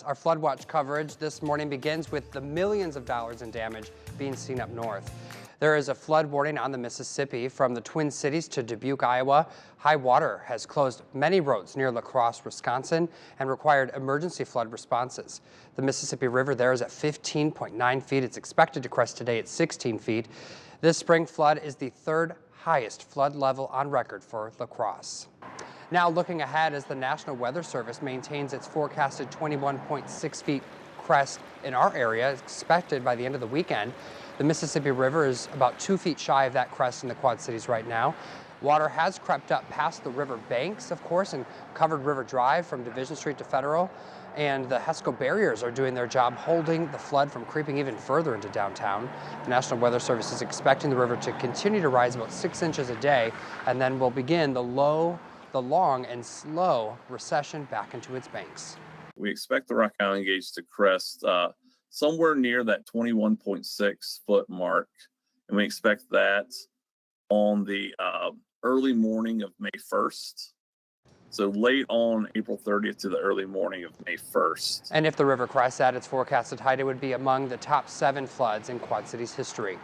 Our flood watch coverage this morning begins with the millions of dollars in damage being seen up north. There is a flood warning on the Mississippi from the Twin Cities to Dubuque, Iowa. High water has closed many roads near La Crosse, Wisconsin, and required emergency flood responses. The Mississippi River there is at 15.9 feet. It's expected to crest today at 16 feet. This spring flood is the third highest flood level on record for La Crosse. Now looking ahead as the National Weather Service maintains its forecasted 21.6 feet crest in our area expected by the end of the weekend. The Mississippi River is about 2 feet shy of that crest in the Quad Cities right now. Water has crept up past the river banks, of course, and covered River Drive from Division Street to Federal. And the HESCO barriers are doing their job holding the flood from creeping even further into downtown. The National Weather Service is expecting the river to continue to rise about 6 inches a day, and then will begin the long and slow recession back into its banks. We expect the Rock Island gauge to crest somewhere near that 21.6 foot mark, and we expect that on the early morning of May 1st. So late on April 30th to the early morning of May 1st. And if the river crests at its forecasted height, it would be among the top 7 floods in Quad Cities history.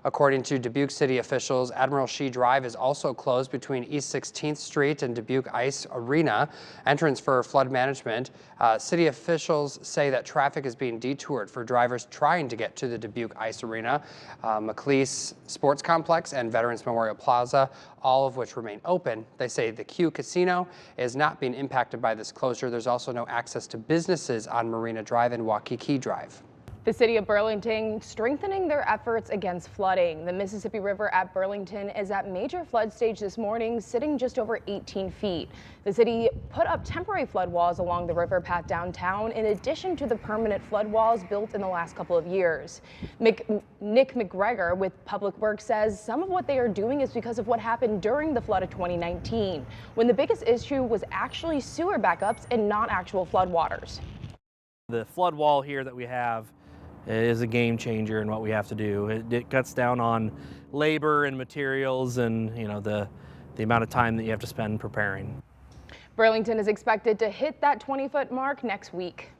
According to Dubuque City officials, Admiral Shea Drive is also closed between East 16th Street and Dubuque Ice Arena, entrance for flood management. City officials say that traffic is being detoured for drivers trying to get to the Dubuque Ice Arena, McLeese Sports Complex, and Veterans Memorial Plaza, all of which remain open. They say the Q Casino is not being impacted by this closure. There's also no access to businesses on Marina Drive and Waikiki Drive. The city of Burlington strengthening their efforts against flooding. The Mississippi River at Burlington is at major flood stage this morning, sitting just over 18 feet. The city put up temporary flood walls along the river path downtown, in addition to the permanent flood walls built in the last couple of years. Nick McGregor with Public Works says some of what they are doing is because of what happened during the flood of 2019, when the biggest issue was actually sewer backups and not actual floodwaters. The flood wall here that we have is a game changer in what we have to do. It cuts down on labor and materials and the amount of time that you have to spend preparing. Burlington is expected to hit that 20-foot mark next week.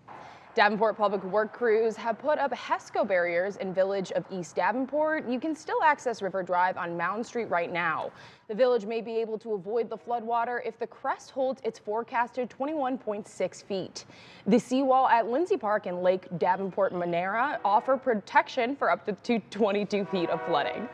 Davenport Public Work crews have put up HESCO barriers in Village of East Davenport. You can still access River Drive on Mound Street right now. The village may be able to avoid the floodwater if the crest holds its forecasted 21.6 feet. The seawall at Lindsay Park and Lake Davenport Manera offer protection for up to 22 feet of flooding.